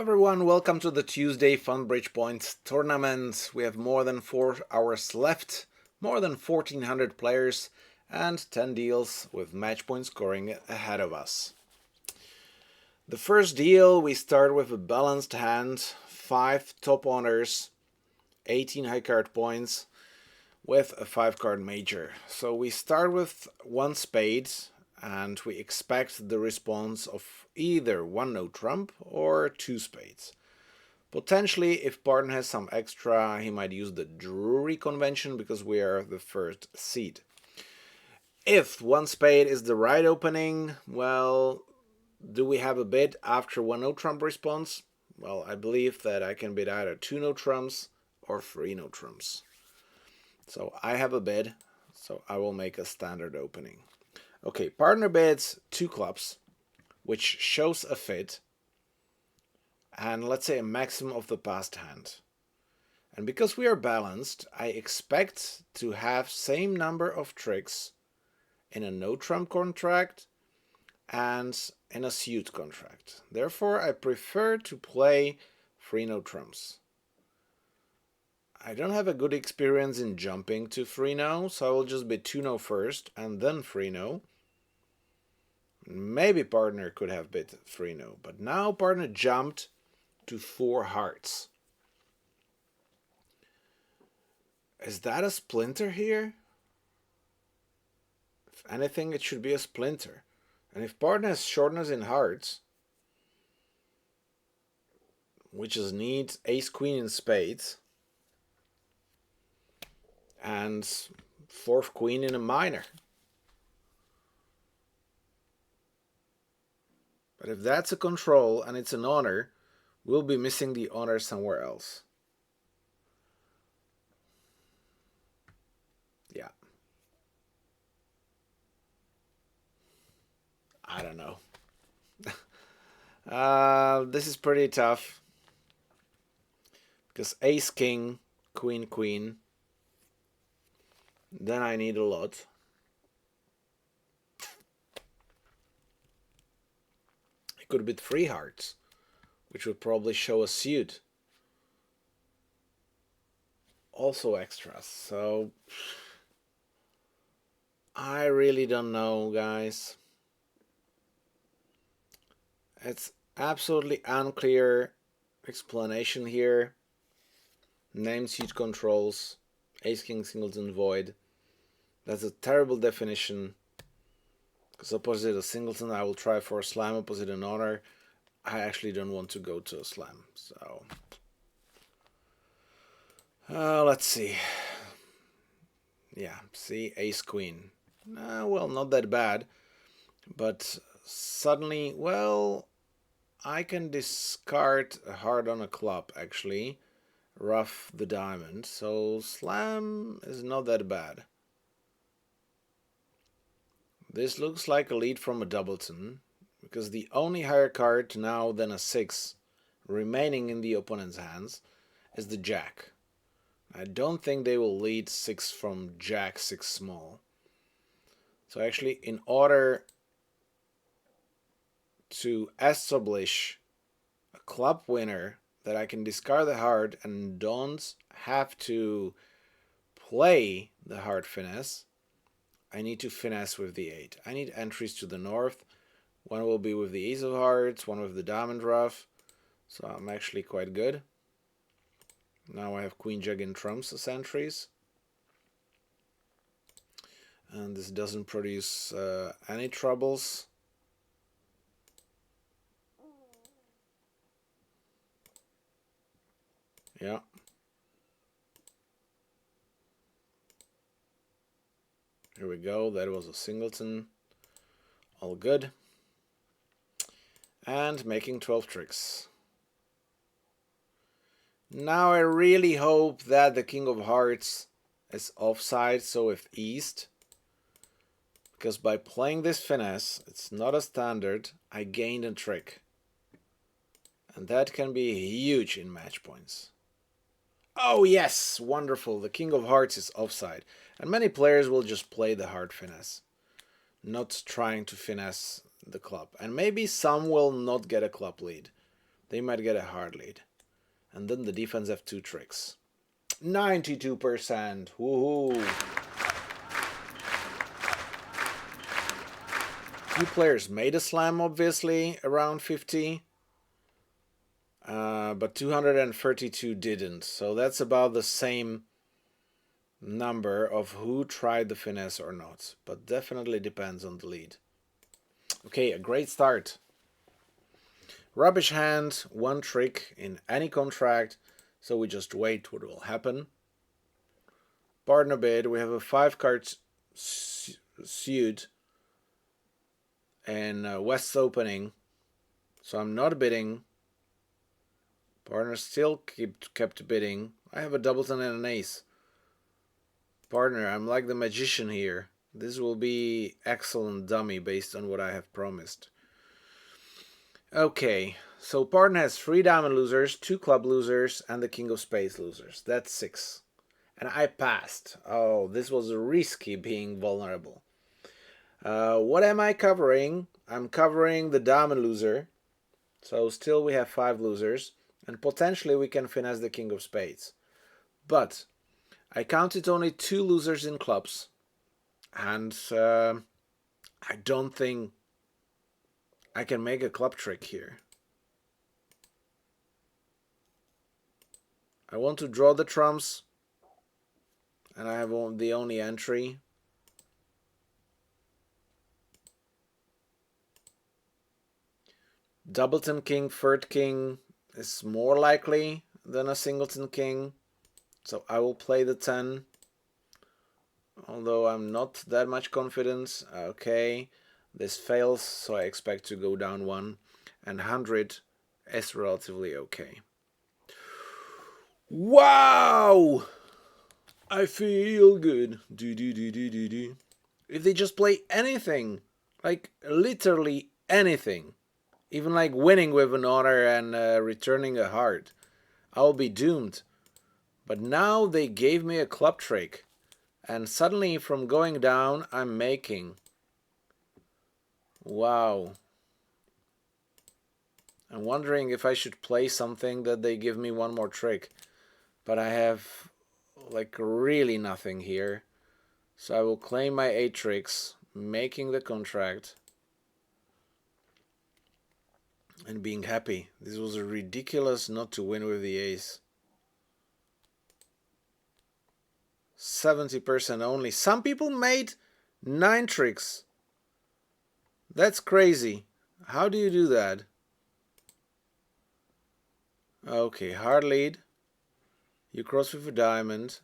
everyone, welcome to the Tuesday Funbridge Points tournament. We have more than 4 hours left, more than 1400 players and 10 deals with match point scoring ahead of us. The first deal, we start with a balanced hand, 5 top honors, 18 high card points with a 5 card major. So we start with 1 spade and we expect the response of either 1 no trump or 2 spades. Potentially, if partner has some extra, he might use the Drury convention because we are the first seed. If 1 spade is the right opening, well, do we have a bid after 1 no trump response? Well, I believe that I can bid either 2 no trumps or 3 no trumps. So I have a bid, so I will make a standard opening. Okay, partner bids 2 clubs, which shows a fit, and let's say a maximum of the passed hand. And because we are balanced, I expect to have same number of tricks in a no trump contract and in a suit contract. Therefore, I prefer to play 3 no trumps. I don't have a good experience in jumping to 3 no, so I will just bid 2 no first and then 3 no. Maybe partner could have bid 3 no, but now partner jumped to 4 hearts. Is that a splinter here? If anything, it should be a splinter. And if partner has shortness in hearts, which is needs ace queen in spades, and 4th queen in a minor. But if that's a control and it's an honor, we'll be missing the honor somewhere else. Yeah. I don't know. This is pretty tough. Because ace, king, queen, queen. Then I need a lot. I could bid 3 hearts, which would probably show a suit. Also extras, so I really don't know, guys. It's absolutely unclear explanation here. Name suit controls, ace king singleton void. That's a terrible definition. Because opposite a singleton, I will try for a slam. Opposite an honor, I actually don't want to go to a slam. So let's see. Yeah, see, ace queen. Well, not that bad. But suddenly, well, I can discard a heart on a club, actually. Rough the diamond. So slam is not that bad. This looks like a lead from a doubleton, because the only higher card now than a 6 remaining in the opponent's hands is the jack. I don't think they will lead 6 from jack 6 small. So actually, in order to establish a club winner that I can discard the heart and don't have to play the heart finesse, I need to finesse with the 8. I need entries to the north. One will be with the ace of hearts, one with the diamond rough. So I'm actually quite good. Now I have queen jack in trumps as entries. And this doesn't produce any troubles. Yeah. Here we go. That was a singleton. All good. And making 12 tricks. Now I really hope that the king of hearts is offside, so if east. Because by playing this finesse, it's not a standard, I gained a trick. And that can be huge in match points. Oh yes, wonderful, the king of hearts is offside. And many players will just play the heart finesse, not trying to finesse the club. And maybe some will not get a club lead. they might get a hard lead. And then the defense have 2 tricks. 92%. Woohoo! Few players made a slam, obviously, around 50. But 232 didn't. So that's about the same number of who tried the finesse or not. But definitely depends on the lead. Okay, a great start. Rubbish hand, 1 trick in any contract. So we just wait what will happen. Partner bid, we have a 5 cards suit and West's opening. So I'm not bidding. Partner still kept bidding. I have a doubleton and an ace. Partner, I'm like the magician here. This will be excellent dummy based on what I have promised. Okay, so partner has 3 diamond losers, 2 club losers, and the king of spades losers. That's 6. And I passed. Oh, this was risky being vulnerable. What am I covering? I'm covering the diamond loser. So still we have 5 losers. And potentially we can finesse the king of spades. But I counted only 2 losers in clubs. And I don't think I can make a club trick here. I want to draw the trumps. And I have the only entry. Doubleton king, third king is more likely than a singleton king. So I will play the 10. Although I'm not that much confident. Okay, this fails, so I expect to go down 1. And 100 is relatively okay. Wow! I feel good. If they just play anything, like literally anything, even like winning with an honor and returning a heart, I'll be doomed. But now they gave me a club trick. And suddenly from going down, I'm making. Wow. I'm wondering if I should play something that they give me one more trick. But I have like really nothing here. So I will claim my 8 tricks, making the contract. And being happy. This was ridiculous not to win with the ace. 70% only. Some people made 9 tricks. That's crazy. How do you do that? Okay, hard lead. You cross with a diamond.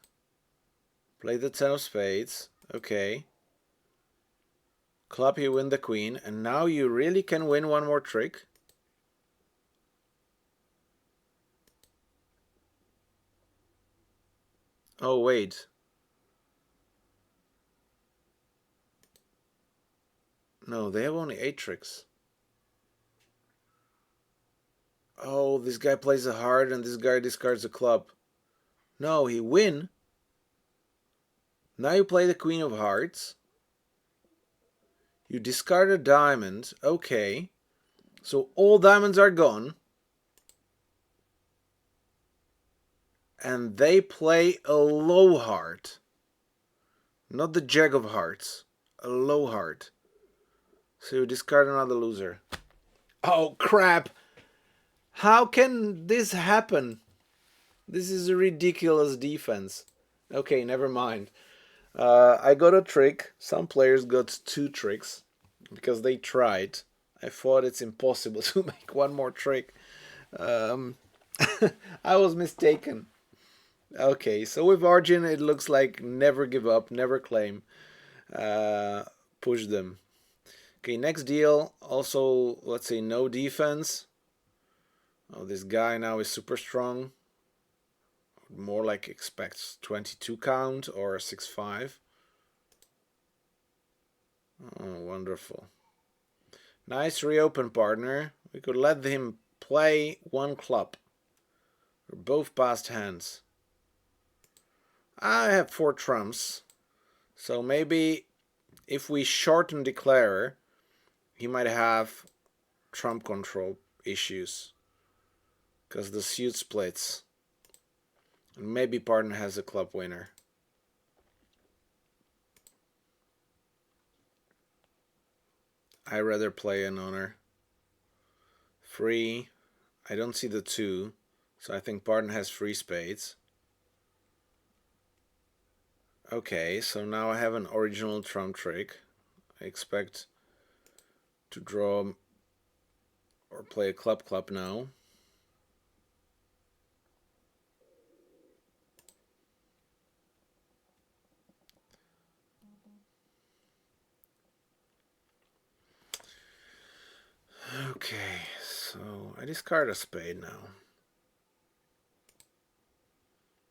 Play the 10 of spades. Okay. Club, you win the queen. And now you really can win one more trick. Oh, wait. No, they have only 8 tricks. Oh, this guy plays a heart and this guy discards a club. No, he win. Now you play the queen of hearts. You discard a diamond. Okay. So all diamonds are gone. And they play a low heart. Not the jack of hearts. A low heart. So you discard another loser. Oh, crap. How can this happen? This is a ridiculous defense. Okay, never mind. I got a trick. Some players got 2 tricks because they tried. I thought it's impossible to make one more trick. I was mistaken. Okay, so with Arjun, it looks like never give up, never claim. Push them. Okay, next deal. Also, let's say no defense. Oh, this guy now is super strong. More like expects 22 count or 6-5. Oh, wonderful. Nice reopen, partner. We could let him play 1 club. We're both passed hands. I have 4 trumps. So maybe if we shorten declare, he might have trump control issues. because the suit splits. And maybe partner has a club winner. I rather play an honor. Free. I don't see the 2, so I think partner has free spades. Okay, so now I have an original trump trick. I expect to draw or play a club now. Okay, so I discard a spade now.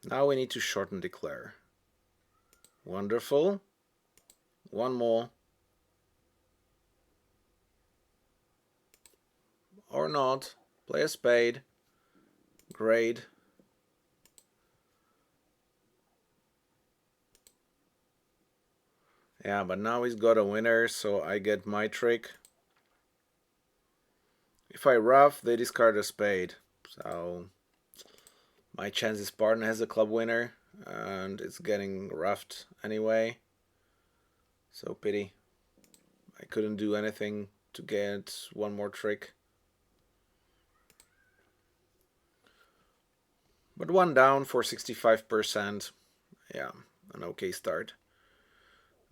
Now we need to shorten declare. Wonderful. One more. Or not. Play a spade. Great. Yeah, but now he's got a winner, so I get my trick. If I ruff, they discard a spade. So my chances partner has a club winner, and it's getting ruffed anyway. So pity. I couldn't do anything to get one more trick. But one down for 65%. Yeah, an okay start.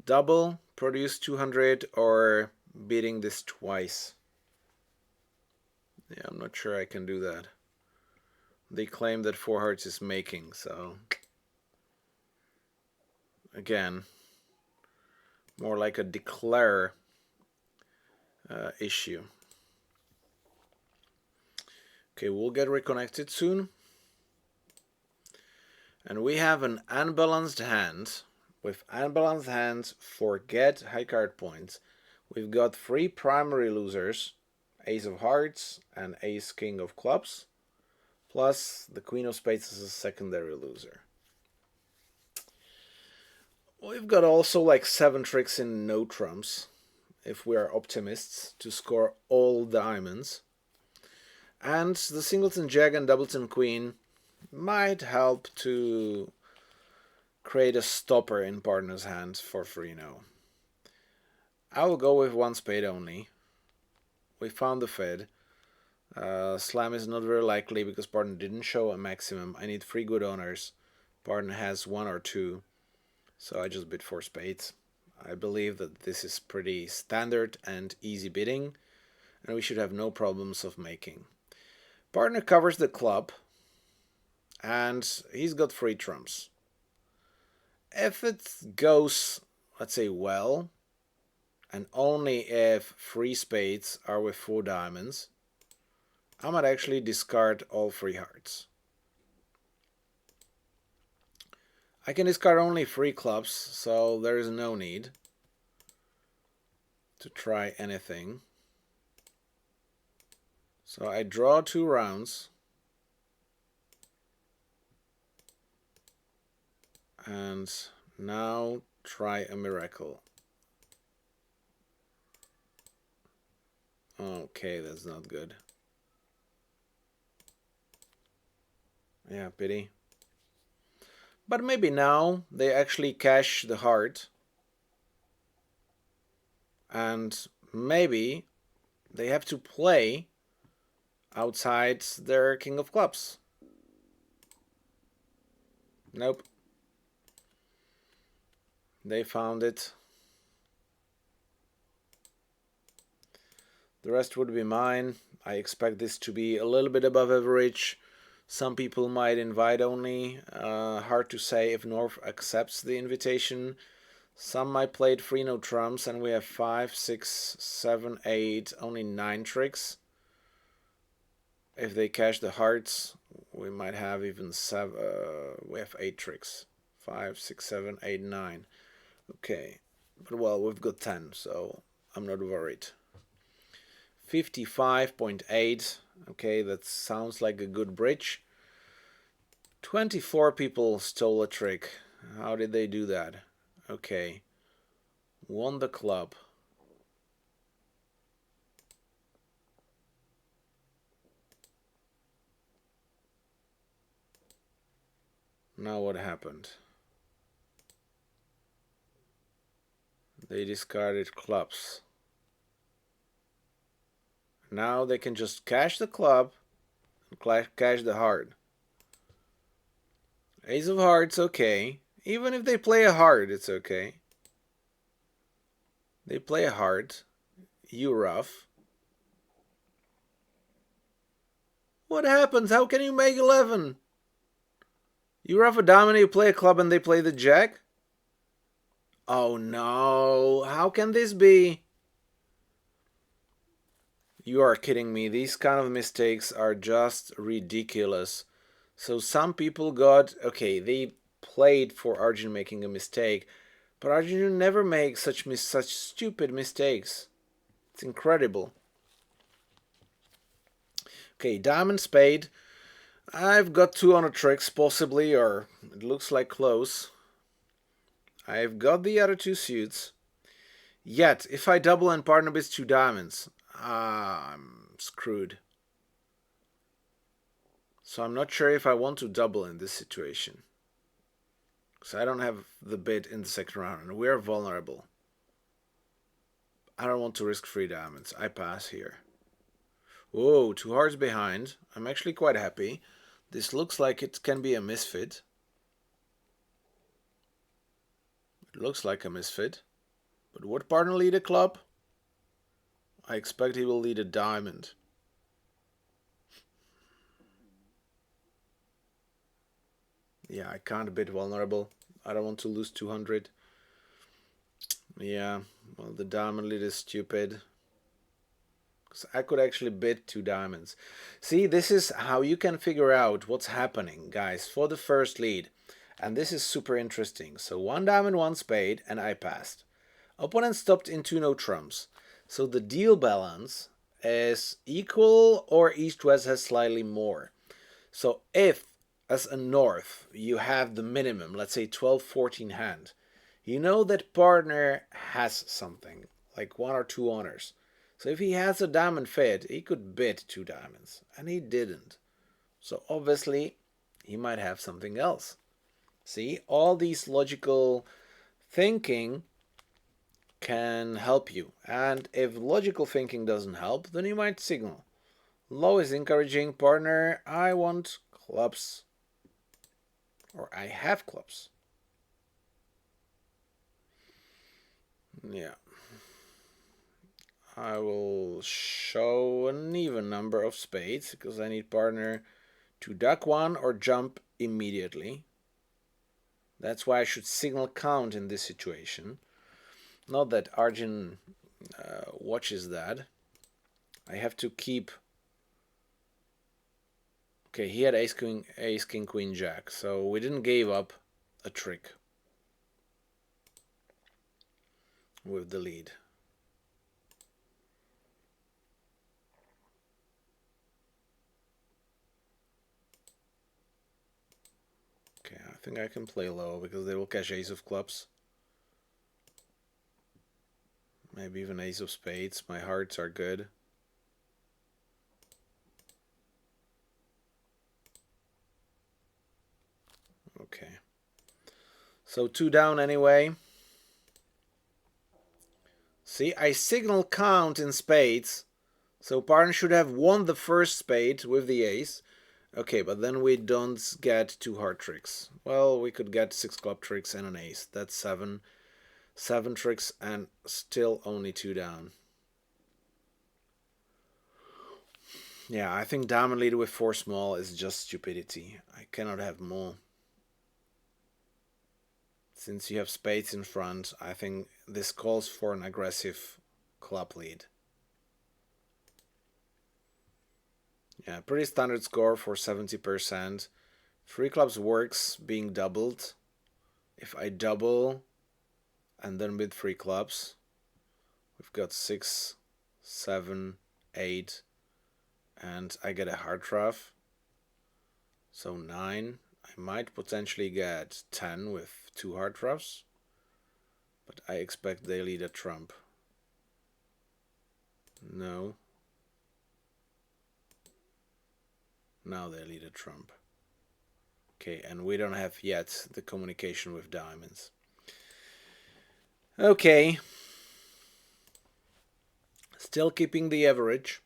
Double, produce 200, or beating this twice. Yeah, I'm not sure I can do that. They claim that 4 hearts is making, so again, more like a declare issue. Okay, we'll get reconnected soon. And we have an unbalanced hand. With unbalanced hands, forget high card points. We've got 3 primary losers, Ace of Hearts and Ace King of Clubs, plus the Queen of Spades is a secondary loser. We've got also like 7 tricks in no trumps, if we are optimists, to score all diamonds. And the singleton Jack and doubleton Queen might help to create a stopper in partner's hand for free now. I will go with 1 spade only. We found the fed. Slam is not very likely because partner didn't show a maximum. I need 3 good honors. Partner has 1 or 2. So I just bid 4 spades. I believe that this is pretty standard and easy bidding, and we should have no problems of making. Partner covers the club, and he's got 3 trumps. If it goes, let's say, well, and only if 3 spades are with 4 diamonds, I might actually discard all 3 hearts. I can discard only 3 clubs, so there is no need to try anything. So I draw 2 rounds. And now try a miracle. Okay, that's not good. Yeah, pity. But maybe now they actually cash the heart. And maybe they have to play outside their King of Clubs. Nope. They found it. The rest would be mine. I expect this to be a little bit above average. Some people might invite only. Hard to say if North accepts the invitation. Some might play it 3 no trumps, and we have 5, 6, 7, 8, only 9 tricks. If they cash the hearts, we might have even 7. We have 8 tricks. 5, 6, 7, 8, 9. Okay, but well, we've got 10, so I'm not worried. 55.8. Okay, that sounds like a good bridge. 24 people stole a trick. How did they do that? Okay. Won the club. Now what happened? They discarded clubs. Now they can just cash the club and cash the heart. Ace of hearts, okay. Even if they play a heart, it's okay. They play a heart. You rough. What happens? How can you make 11? You rough a diamond, you play a club, and they play the jack? Oh no, how can this be? You are kidding me. These kind of mistakes are just ridiculous. So some people got, okay, they played for Arjun making a mistake, but Arjun never makes such stupid mistakes. It's incredible. Okay, diamond spade. I've got 200 tricks, possibly, or it looks like close. I've got the other two suits. Yet, if I double and partner with 2 diamonds, I'm screwed. So I'm not sure if I want to double in this situation. Because I don't have the bid in the second round, and we're vulnerable. I don't want to risk 3 diamonds. I pass here. Whoa, 2 hearts behind. I'm actually quite happy. This looks like it can be a misfit. It looks like a misfit. But would partner lead a club? I expect he will lead a diamond. Yeah, I can't bid vulnerable. I don't want to lose 200. Yeah, well, the diamond lead is stupid. Because I could actually bid 2 diamonds. See, this is how you can figure out what's happening, guys, for the first lead. And this is super interesting. So 1 diamond, 1 spade, and I passed. Opponent stopped in 2 no trumps. So the deal balance is equal or east-west has slightly more. So if, as a north, you have the minimum, let's say 12-14 hand, you know that partner has something, like 1 or 2 honors. So if he has a diamond fit, he could bid 2 diamonds, and he didn't. So obviously, he might have something else. See, all these logical thinking can help you. And if logical thinking doesn't help, then you might signal. Low is encouraging partner, I want clubs. Or I have clubs. Yeah. I will show an even number of spades because I need partner to duck 1 or jump immediately. That's why I should signal count in this situation. Not that Arjun watches that. I have to keep... Okay, he had ace, king, queen, jack. So we didn't give up a trick with the lead. Okay, I think I can play low because they will catch ace of clubs. Maybe even ace of spades. My hearts are good. Okay. So 2 down anyway. See, I signal count in spades. So partner should have won the first spade with the ace. Okay, but then we don't get 2 heart tricks. Well, we could get 6 club tricks and an ace. That's 7. 7 tricks and still only 2 down. Yeah, I think diamond leader with 4 small is just stupidity. I cannot have more. Since you have spades in front, I think this calls for an aggressive club lead. Yeah, pretty standard score for 70%. 3 clubs works being doubled. If I double and then with 3 clubs, we've got 6, 7, 8, and I get a heart ruff. So 9. I might potentially get 10 with 2 heart ruffs, but I expect they lead a trump. No. Now they lead a trump. Okay, and we don't have yet the communication with diamonds. Okay. Still keeping the average.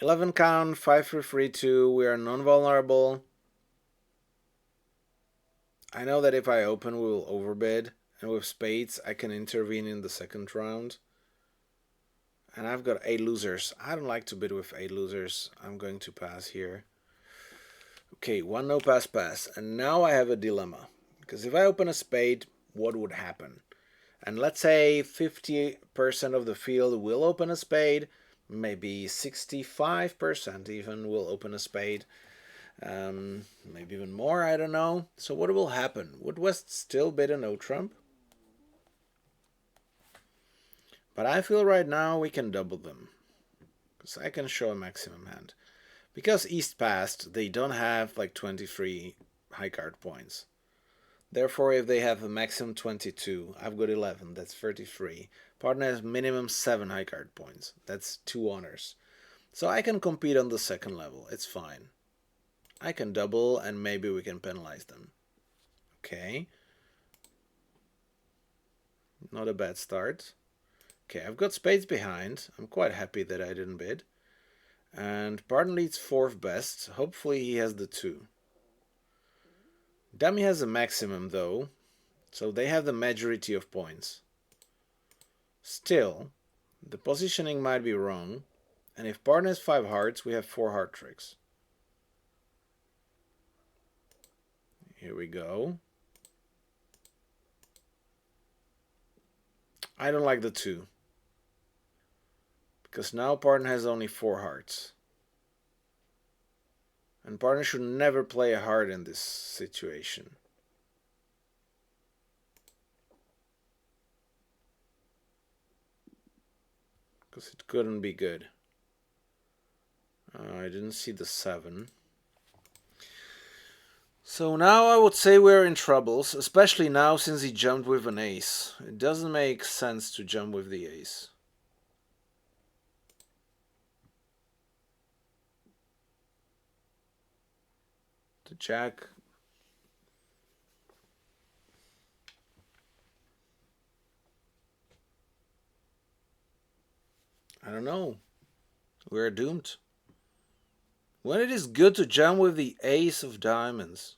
11 count, 5-3-3-2. We are non-vulnerable. I know that if I open, we will overbid. And with spades, I can intervene in the second round. And I've got 8 losers. I don't like to bid with 8 losers. I'm going to pass here. Okay, 1 no pass pass. And now I have a dilemma. Because if I open a spade, what would happen? And let's say 50% of the field will open a spade. Maybe 65% even will open a spade. Maybe even more, I don't know. So what will happen? Would West still bid a no trump? But I feel right now we can double them. Because I can show a maximum hand. Because East passed, they don't have like 23 high card points. Therefore, if they have a maximum 22, I've got 11, that's 33. Partner has minimum 7 high card points. That's 2 honors. So I can compete on the second level. It's fine. I can double and maybe we can penalize them. Okay. Not a bad start. Okay, I've got spades behind. I'm quite happy that I didn't bid. And partner leads 4th best. Hopefully he has the 2. Dummy has a maximum though. So they have the majority of points. Still, the positioning might be wrong. And if partner has 5 hearts, we have 4 heart tricks. Here we go. I don't like the 2. Because now partner has only 4 hearts. And partner should never play a heart in this situation. Because it couldn't be good. I didn't see the 7. So now I would say we're in troubles, especially now since he jumped with an ace. It doesn't make sense to jump with the ace. The jack. I don't know. We're doomed. When it is good to jump with the ace of diamonds.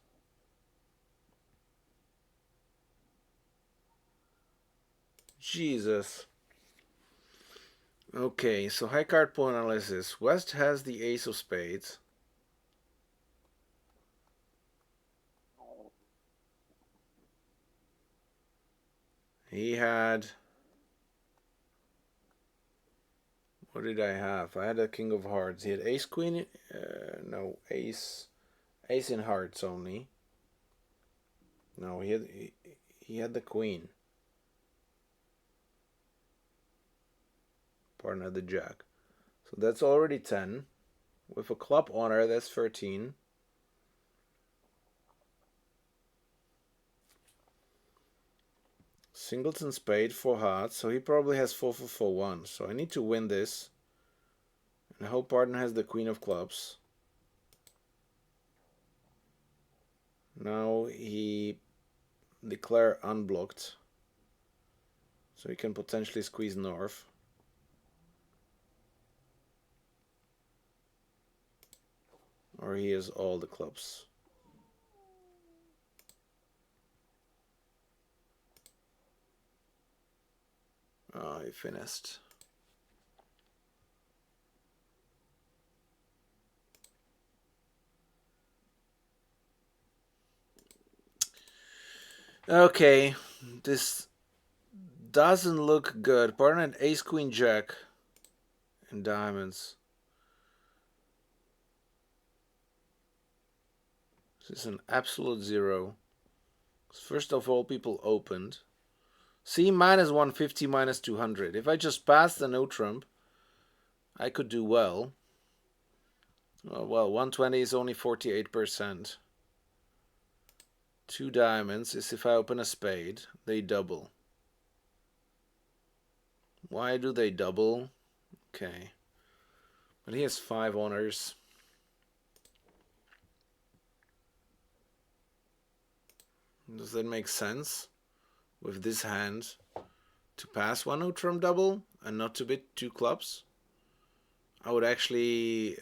Jesus. Okay, so high card point analysis. West has the ace of spades. He had... What did I have? I had a king of hearts. He had ace queen... no, ace in hearts only. No, he had the queen. Partner the jack. So that's already 10. With a club honor, that's 13. Singleton spade, 4 hearts. So he probably has 4-4-4-1. So I need to win this. And I hope partner has the queen of clubs. Now he declare unblocked. So he can potentially squeeze north. Or he has all the clubs. Oh, he finished. Okay, this doesn't look good. Partner had ace queen jack in diamonds. This is an absolute 0. First of all, people opened. See, minus 150, minus 200. If I just pass the no trump, I could do well. Well, 120 is only 48%. 2 diamonds is if I open a spade, they double. Why do they double? Okay. But he has 5 honors. Does that make sense with this hand to pass one no trump double and not to bid two clubs? I would actually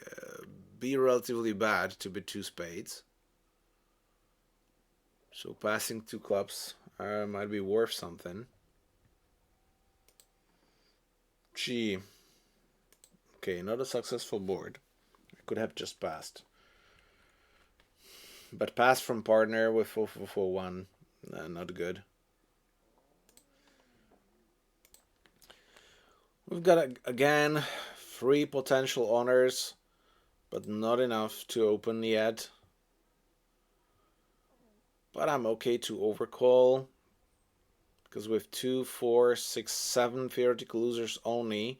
be relatively bad to bid two spades. So passing two clubs might be worth something. Gee. Okay, not a successful board. I could have just passed. But pass from partner with 4-4-4-1, not good. We've got, again, 3 potential honors, but not enough to open yet. But I'm okay to overcall, because with 2, 4, 6, 7 theoretical losers only,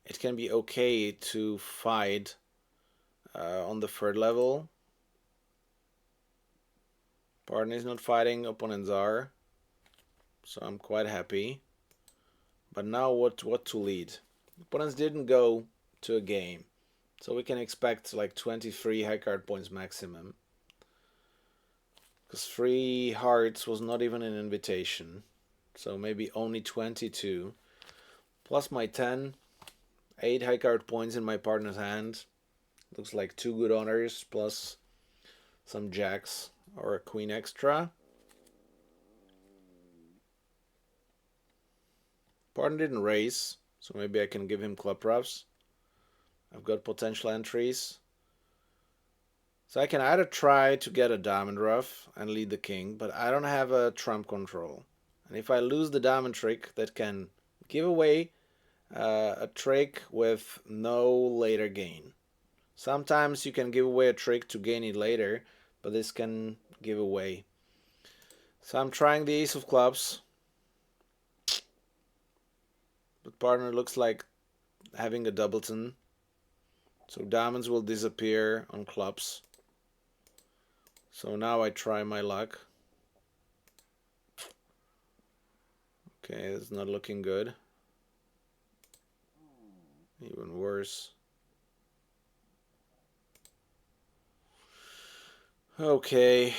it can be okay to fight on the third level. Partner is not fighting, opponents are. So I'm quite happy. But now what to lead? Opponents didn't go to a game. So we can expect like 23 high card points maximum. Because 3 hearts was not even an invitation. So maybe only 22. Plus my 10. 8 high card points in my partner's hand. Looks like 2 good honors plus some jacks or a queen extra. Partner didn't raise, so maybe I can give him club roughs. I've got potential entries. So I can either try to get a diamond rough and lead the king, but I don't have a trump control. And if I lose the diamond trick, that can give away a trick with no later gain. Sometimes you can give away a trick to gain it later, but this can give away. So I'm trying the ace of clubs. But partner looks like having a doubleton. So diamonds will disappear on clubs. So now I try my luck. Okay, it's not looking good. Even worse. Okay.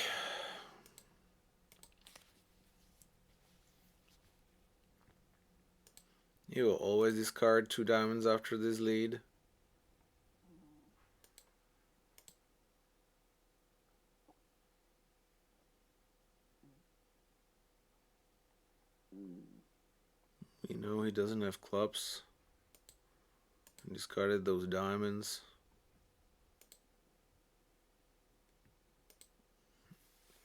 You will always discard 2 diamonds after this lead. You know he doesn't have clubs. He discarded those diamonds.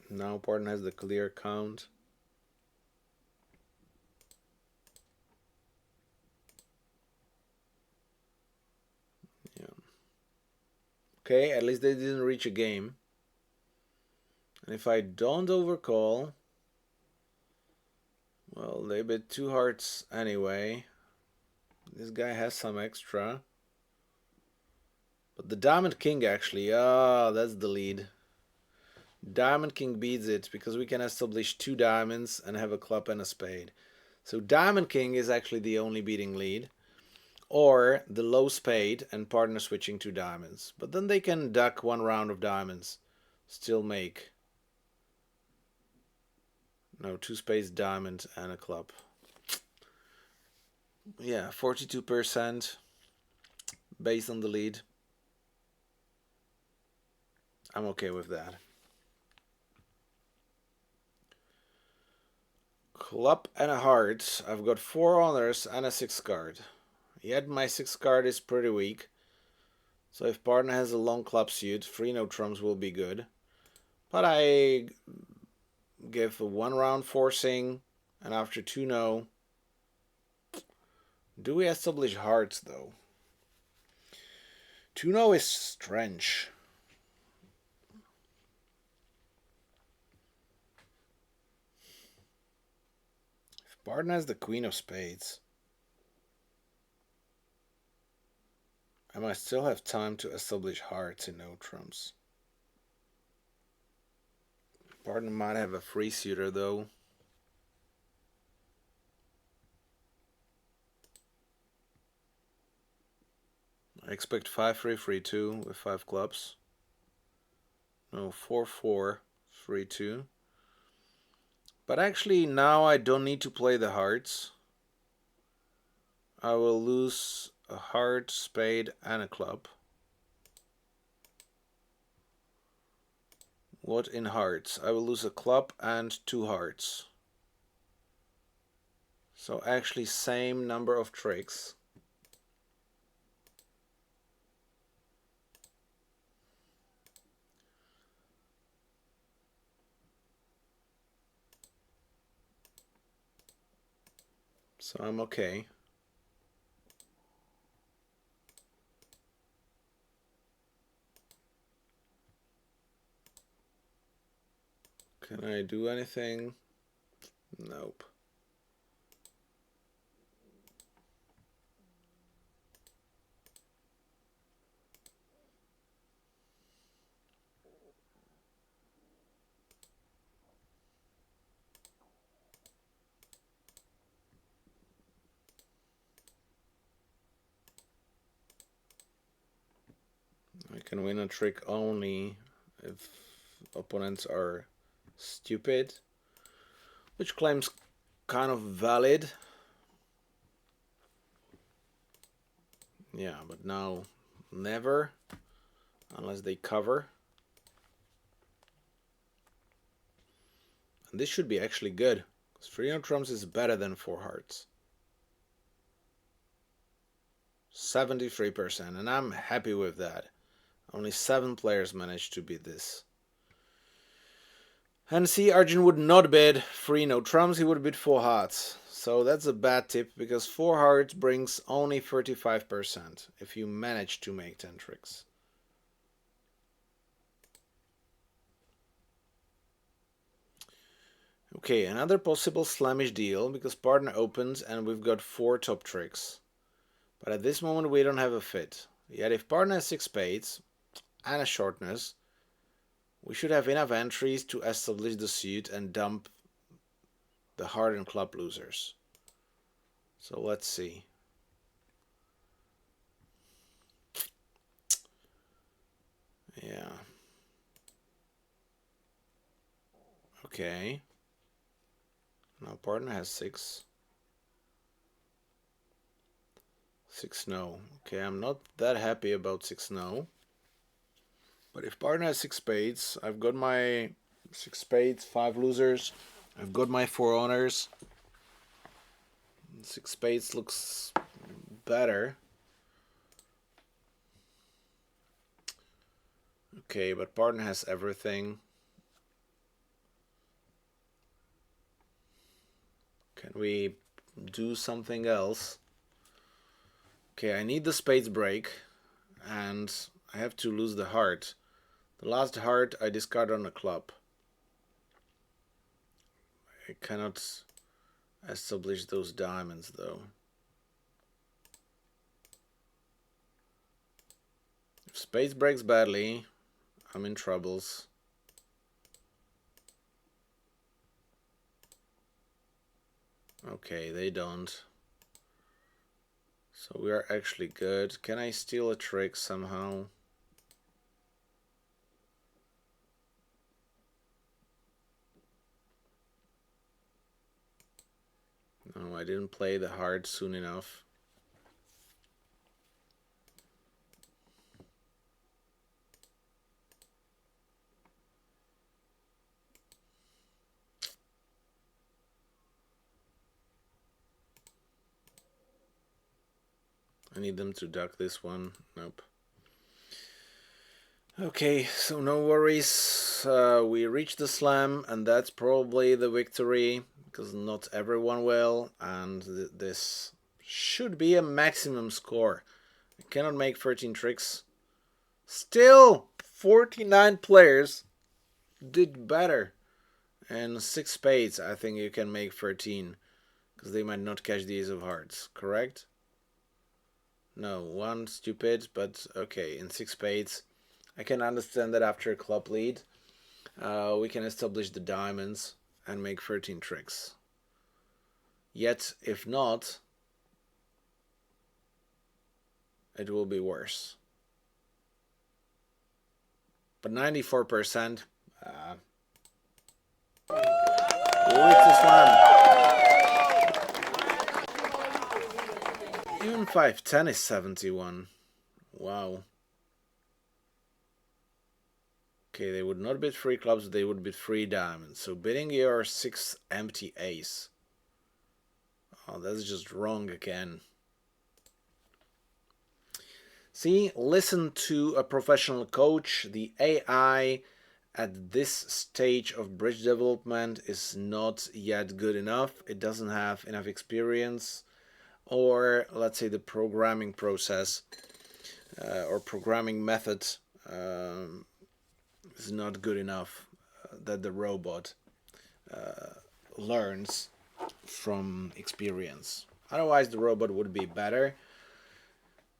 Now partner has the clear count. Yeah. Okay, at least they didn't reach a game. And if I don't overcall, well, they bid 2 hearts anyway. This guy has some extra. But the diamond king actually, that's the lead. Diamond king beats it because we can establish 2 diamonds and have a club and a spade. So diamond king is actually the only beating lead. Or the low spade and partner switching 2 diamonds. But then they can duck 1 round of diamonds. Still make. No, 2 spades, diamond, and a club. Yeah, 42% based on the lead. I'm okay with that. Club and a heart. I've got 4 honors and a 6 card. Yet my 6 card is pretty weak. So if partner has a long club suit, 3 no trumps will be good. But I give a 1 round forcing, and after 2 no. Do we establish hearts though? 2 no is strange. If partner has the queen of spades, I might still have time to establish hearts in no trumps. Partner might have a free suitor though. I expect 5-3-3-2 with 5 clubs. No, 4-4-3-2. But actually now I don't need to play the hearts. I will lose a heart, spade, and a club. What in hearts? I will lose a club and 2 hearts. So actually same number of tricks. So I'm okay. Can I do anything? Nope. I can win a trick only if opponents are stupid, which claims kind of valid. Yeah, but now never, unless they cover. And this should be actually good, because 3 no trumps is better than 4 hearts. 73%, and I'm happy with that. Only 7 players managed to beat this. And see, Arjun would not bid 3 no trumps, he would bid 4 hearts. So that's a bad tip, because 4 hearts brings only 35% if you manage to make 10 tricks. Okay, another possible slamish deal, because partner opens and we've got 4 top tricks. But at this moment we don't have a fit. Yet if partner has 6 spades and a shortness, we should have enough entries to establish the suit and dump the heart and club losers. So let's see. Yeah. Okay. Now partner has 6. 6 no. Okay, I'm not that happy about 6 no. But if partner has 6 spades, I've got my 6 spades, 5 losers. I've got my 4 honors. 6 spades looks better. Okay, but partner has everything. Can we do something else? Okay, I need the spades break, and I have to lose the heart. The last heart I discard on a club. I cannot establish those diamonds though. If spades breaks badly, I'm in troubles. Okay, they don't. So we are actually good. Can I steal a trick somehow? No, I didn't play the heart soon enough. I need them to duck this one. Nope. Okay, so no worries. We reached the slam, and that's probably the victory, because not everyone will, and this should be a maximum score. I cannot make 13 tricks. Still, 49 players did better. And 6 spades, I think you can make 13, because they might not catch the ace of hearts, correct? No, 1 stupid, but okay, in 6 spades. I can understand that after a club lead, we can establish the diamonds and make 13 tricks. Yet, if not, it will be worse. But 94%, slam. Even 5-10 is 71. Wow. Okay, they would not bid 3 clubs, they would bid 3 diamonds. So bidding your 6 empty ace. Oh, that's just wrong again. See, listen to a professional coach. The AI at this stage of bridge development is not yet good enough. It doesn't have enough experience, or let's say the programming process or programming method is not good enough that the robot learns from experience. Otherwise, the robot would be better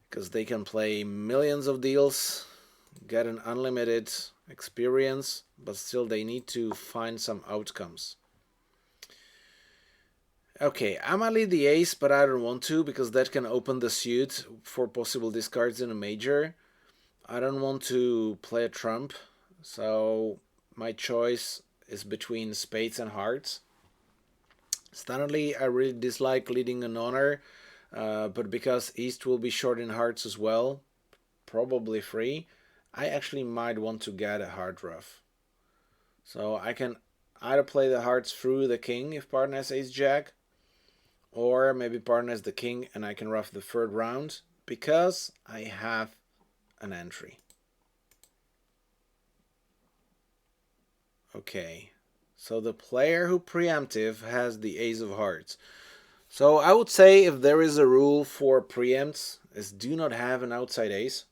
because they can play millions of deals, get an unlimited experience, but still they need to find some outcomes. Okay, I'm gonna lead the ace, but I don't want to because that can open the suit for possible discards in a major. I don't want to play a trump, so my choice is between spades and hearts. Standardly, I really dislike leading an honor, but because East will be short in hearts as well, probably free, I actually might want to get a hard ruff. So I can either play the hearts through the king if partner has ace-jack, or maybe partner has the king and I can ruff the third round because I have an entry. Okay, so the player who preemptive has the ace of hearts. So I would say if there is a rule for preempts is do not have an outside ace.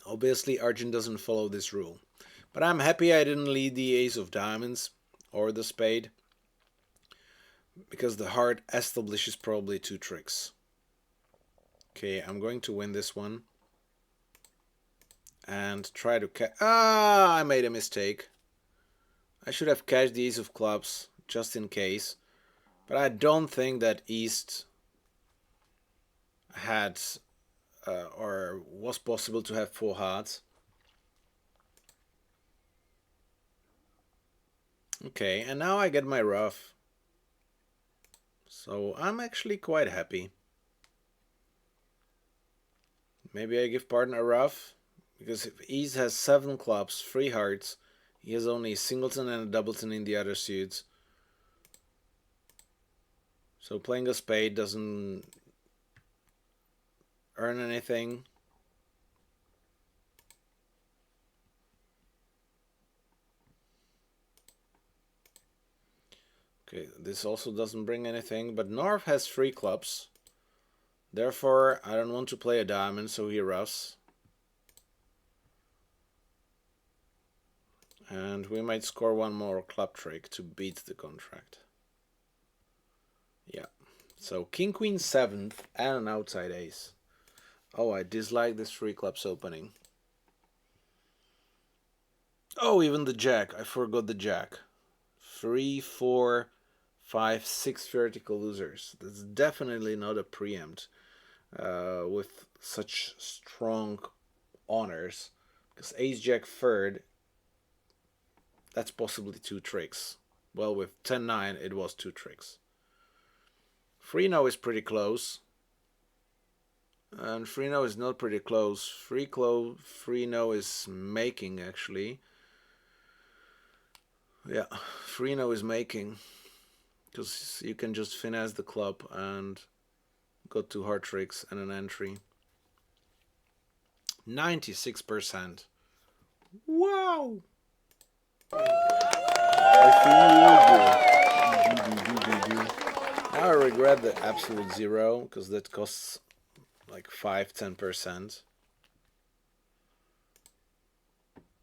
Obviously Arjun doesn't follow this rule. But I'm happy I didn't lead the ace of diamonds or the spade, because the heart establishes probably 2 tricks. Okay, I'm going to win this one. And try to I made a mistake. I should have cashed the ace of clubs just in case. But I don't think that East had or was possible to have 4 hearts. Okay, and now I get my ruff. So I'm actually quite happy. Maybe I give partner a ruff, because if East has 7 clubs, 3 hearts, he has only a singleton and a doubleton in the other suits. So playing a spade doesn't earn anything. Okay, this also doesn't bring anything, but North has 3 clubs. Therefore, I don't want to play a diamond, so he ruffs. And we might score 1 more club trick to beat the contract. Yeah. So King, Queen, 7th, and an outside ace. Oh, I dislike this 3 clubs opening. Oh, even the jack. I forgot the jack. 3, 4, 5, 6 vertical losers. That's definitely not a preempt with such strong honors. Because ace-jack third, that's possibly 2 tricks. Well, with 10-9, it was 2 tricks. 3-0 is pretty close. And 3-0 is not pretty close. 3-0 is making, actually. Yeah, 3-0 is making. Because you can just finesse the club and got 2 hard tricks and an entry. 96%. Wow! Now I regret the absolute 0, because that costs like 5-10%.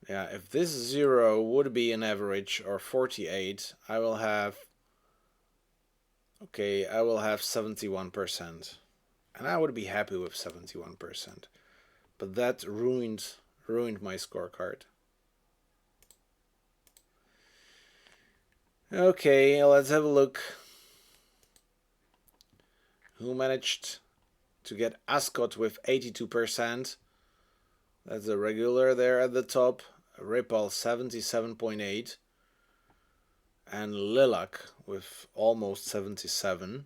Yeah, if this 0 would be an average, or 48, I will have... Okay, I will have 71%. And I would be happy with 71%. But that ruined my scorecard. Okay, let's have a look. Who managed to get Ascot with 82%? That's a regular there at the top. Ripple 77.8, and Lilac with almost 77.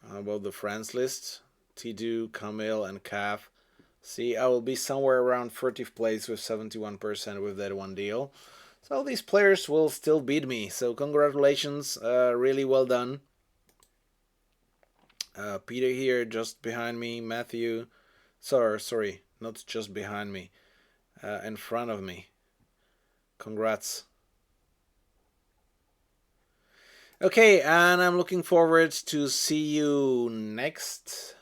How about the friends list? Tidu, Camille, and Cav. See, I will be somewhere around 30th place with 71% with that one deal. So these players will still beat me. So congratulations, really well done. Peter here, just behind me. Matthew, sorry, not just behind me, in front of me. Congrats. Okay, and I'm looking forward to see you next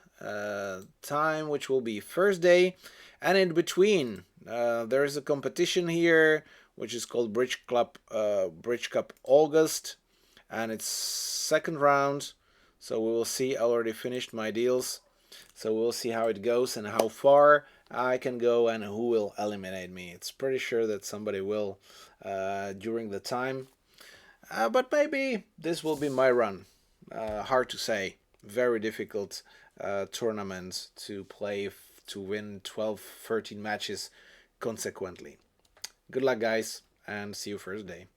time, which will be Thursday. And in between, there is a competition here, which is called Bridge Cup August, and it's second round. So we will see. I already finished my deals, so we'll see how it goes and how far I can go and who will eliminate me. It's pretty sure that somebody will during the time. But maybe this will be my run. Hard to say. Very difficult tournament to play to win 12, 13 matches consequently. Good luck, guys, and see you Thursday.